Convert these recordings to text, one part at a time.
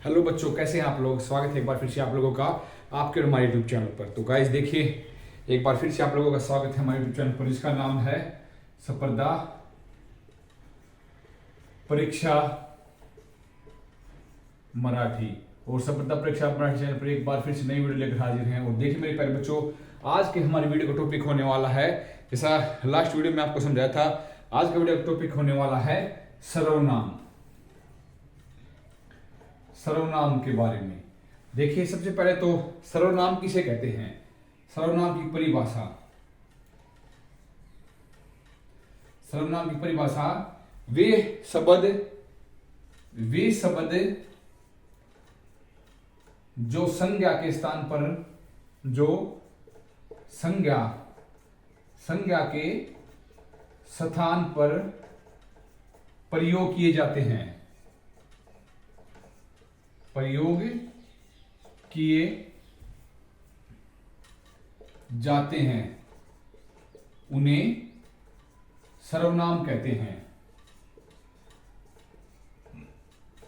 Hello बच्चों, कैसे हैं आप लोग। स्वागत है एक बार फिर से आप लोगों का आपके और हमारे यूट्यूब चैनल पर। तो गाइस देखिए, एक बार फिर से आप लोगों का स्वागत है हमारे यूट्यूब चैनल पर, जिसका नाम है स्पर्धा परीक्षा मराठी। और स्पर्धा परीक्षा मराठी चैनल पर एक बार फिर से नई वीडियो लेकर हाजिर हैं। और देखिए मेरे प्यारे बच्चों, आज के हमारे वीडियो का टॉपिक होने वाला है, जैसा लास्ट वीडियो में आपको समझाया था, आज का वीडियो का टॉपिक होने वाला है सर्वनाम। सर्वनाम के बारे में देखिए, सबसे पहले तो सर्वनाम किसे कहते हैं। सर्वनाम की परिभाषा, सर्वनाम की परिभाषा वे शब्द जो संज्ञा के स्थान पर, जो संज्ञा के स्थान पर प्रयोग किए जाते हैं, प्रयोग किए जाते हैं, उन्हें सर्वनाम कहते हैं।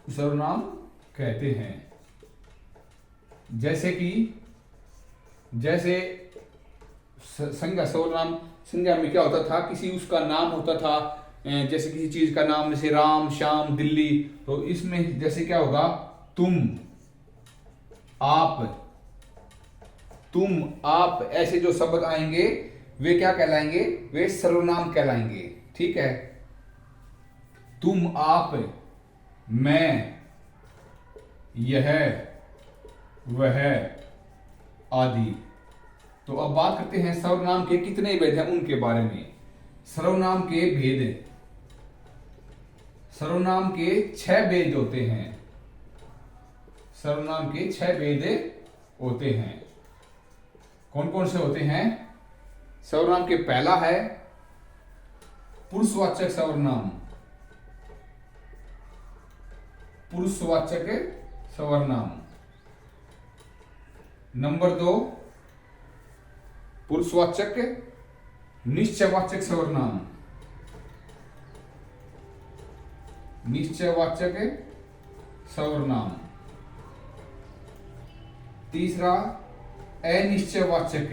सर्वनाम कहते हैं। जैसे संज्ञा, सर्वनाम संज्ञा में क्या होता था, किसी उसका नाम होता था, जैसे किसी चीज का नाम, जैसे राम, श्याम, दिल्ली। तो इसमें जैसे क्या होगा, तुम, आप ऐसे जो शब्द आएंगे वे क्या कहलाएंगे, वे सर्वनाम कहलाएंगे। ठीक है, तुम, आप, मैं, यह, वह आदि। तो अब बात करते हैं सर्वनाम के कितने भेद हैं उनके बारे में। सर्वनाम के भेद, सर्वनाम के 6 भेद होते हैं। सर्वनाम के 6 भेद होते हैं। कौन कौन से होते हैं? सर्वनाम के पहला है पुरुषवाचक सर्वनाम। पुरुषवाचक सर्वनाम। नंबर 2 पुरुषवाचक निश्चयवाचक सर्वनाम। निश्चयवाचक सर्वनाम। तीसरा अनिश्चयवाचक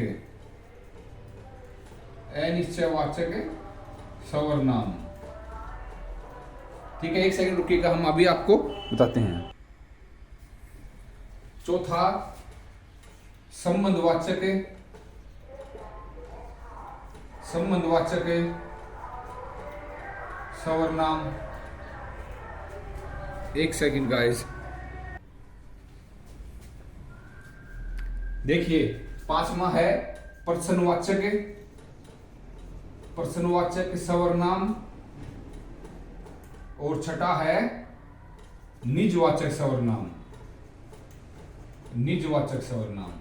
सर्वनाम। ठीक है, एक सेकंड रुकिएगा, हम अभी आपको बताते हैं। चौथा संबंधवाचक सर्वनाम। एक सेकंड गाइस, देखिए, पांचवा है प्रश्नवाचक सर्वनाम। और छठा है निजवाचक सर्वनाम। निजवाचक सर्वनाम।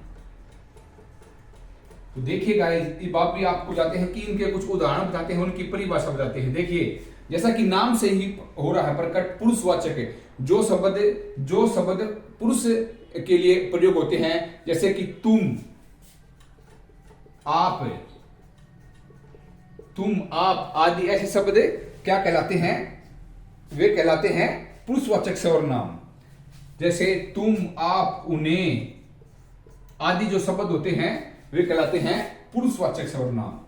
तो देखिए गाइस, अब आप भी आपको जाते हैं कि इनके कुछ उदाहरण बताते हैं, उनकी परिभाषा बताते हैं। देखिए, जैसा कि नाम से ही हो रहा है प्रकट, पुरुषवाचक है। जो शब्द पुरुष के लिए प्रयोग होते हैं, जैसे कि तुम, आप आदि, ऐसे शब्द क्या कहलाते हैं? वे कहलाते हैं पुरुषवाचक सर्वनाम। जैसे तुम, आप, उन्हें आदि जो शब्द होते हैं वे कहलाते हैं पुरुषवाचक सर्वनाम।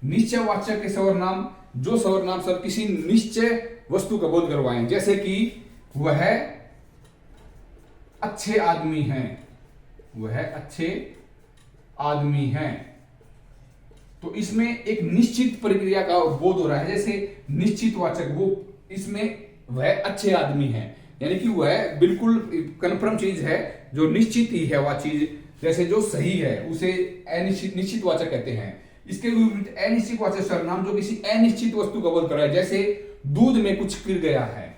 निश्चयवाचक सर्वनाम, जो सर्वनाम सर किसी निश्चय वस्तु का बोध करवाएं, जैसे कि वह अच्छे आदमी हैं, वह अच्छे आदमी हैं। तो इसमें एक निश्चित प्रक्रिया का बोध हो रहा है। जैसे निश्चितवाचक, वो इसमें वह अच्छे आदमी हैं, यानी कि वह बिल्कुल कन्फर्म चीज है, जो निश्चित ही है वह चीज, जैसे जो सही है उसे निश्चितवाचक कहते हैं। इसके विपरीत अनिश्चितवाचक सर्वनाम, जो किसी अनिश्चित वस्तु का बोध कर रहा है, जैसे दूध में कुछ गिर गया है,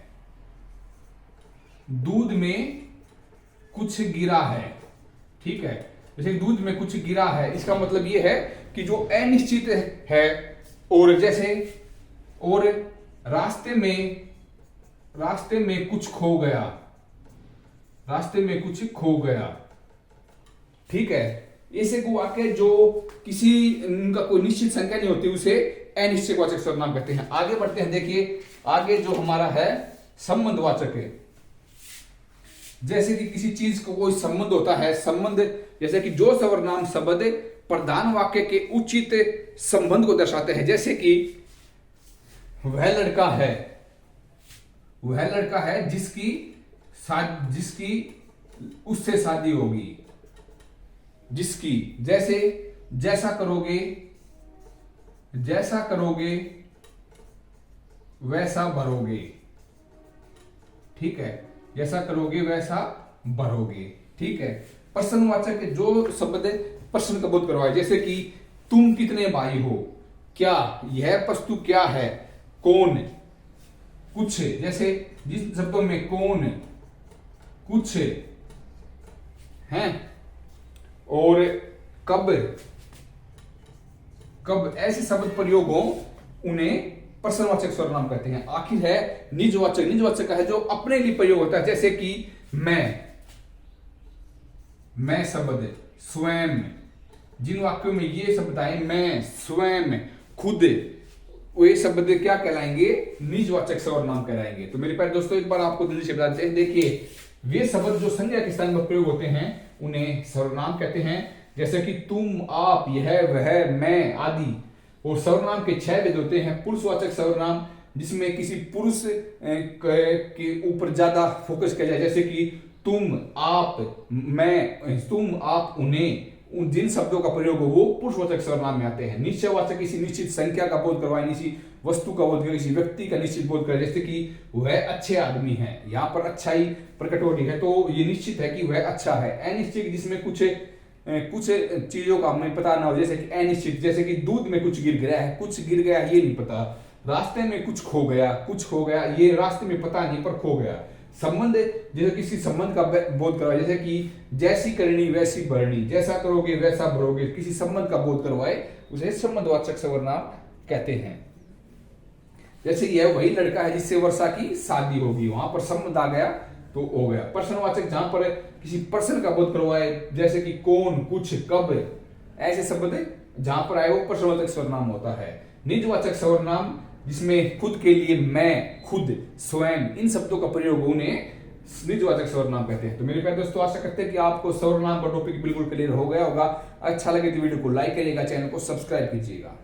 दूध में कुछ गिरा है। ठीक है, जैसे दूध में कुछ गिरा है, इसका मतलब यह है कि जो अनिश्चित है। और जैसे, और रास्ते में कुछ खो गया, रास्ते में कुछ खो गया। ठीक है, ऐसे को वाक्य जो किसी उनका कोई निश्चित संख्या नहीं होती, उसे अनिश्चयवाचक सर्वनाम कहते हैं। आगे बढ़ते हैं। देखिए, आगे जो हमारा है संबंधवाचक है। जैसे कि किसी चीज को कोई संबंध होता है, संबंध जैसे कि जो सर्वनाम शब्द प्रधान वाक्य के उचित संबंध को दर्शाते हैं, जैसे कि वह लड़का है जिसकी उससे शादी होगी, जिसकी, जैसे जैसा करोगे वैसा भरोगे, ठीक है, जैसा करोगे वैसा भरोगे, ठीक है। प्रश्नवाचक जो शब्द प्रश्न का बोध करवाए, जैसे कि तुम कितने भाई हो, क्या, यह वस्तु क्या है, कौन, कुछ, जैसे जिस शब्दों में कौन, कुछ हैं और कब ऐसे शब्द प्रयोग हो उन्हें प्रश्नवाचक सर्वनाम कहते हैं। आखिर है निजवाचक का है जो अपने लिए प्रयोग होता है, जैसे कि मैं शब्द, स्वयं, जिन वाक्यों में ये शब्द आए, मैं, स्वयं, खुद, वे शब्द क्या कहलाएंगे, निजवाचक सर्वनाम कहलाएंगे। तो मेरे प्यारे दोस्तों, एक बार आपको जल्दी से बताते हैं, देखिए वे शब्द जो संज्ञा के स्थान पर प्रयोग होते हैं उन्हें सर्वनाम कहते हैं, जैसे कि तुम, आप, यह, वह, मैं आदि। और सर्वनाम के 6 भेद होते हैं। पुरुषवाचक सर्वनाम, जिसमें किसी पुरुष के ऊपर ज्यादा फोकस किया जाए, जैसे कि तुम, आप, मैं, तुम, आप, उन्हें, जिन शब्दों का प्रयोग हो वो पुरुषवाचक सर्वनाम में आते हैं। निश्चयवाचक किसी निश्चित संख्या का बोध करवाए, किसी वस्तु का बोध करवाए, किसी व्यक्ति का निश्चित बोध कराए, जैसे कि वह अच्छे आदमी है, यहाँ पर अच्छाई प्रकट हो रही है तो ये निश्चित है कि वह अच्छा है। अनिश्चित जिसमें कुछ चीजों का हमें पता ना हो, जैसे कि अनिश्चित, जैसे कि दूध में कुछ गिर गया है, कुछ गिर गया ये नहीं पता, रास्ते में कुछ खो गया ये रास्ते में पता नहीं पर खो गया। संबंध, जैसे किसी संबंध का बोध करवाए, जैसे कि जैसी करनी वैसी भरनी, जैसा करोगे वैसा भरोगे, किसी संबंध का बोध करवाए उसे संबंधवाचक सर्वनाम कहते हैं। जैसे यह वही लड़का है जिससे वर्षा की शादी होगी, वहां पर संबंध आ गया तो हो गया। प्रश्नवाचक जहां पर किसी प्रश्न का बोध करवाए, जैसे कि कौन, कुछ, कब, ऐसे शब्द जहां पर आए वो प्रश्नवाचक सर्वनाम होता है। निजवाचक सर्वनाम, जिसमें खुद के लिए मैं, खुद, स्वयं, इन शब्दों का प्रयोग उन्हें निजवाचक सर्वनाम कहते हैं। तो मेरे प्यारे दोस्तों, आशा करते हैं कि आपको सर्वनाम का टॉपिक बिल्कुल क्लियर हो गया होगा। अच्छा लगे तो वीडियो को लाइक करिएगा, चैनल को सब्सक्राइब कीजिएगा।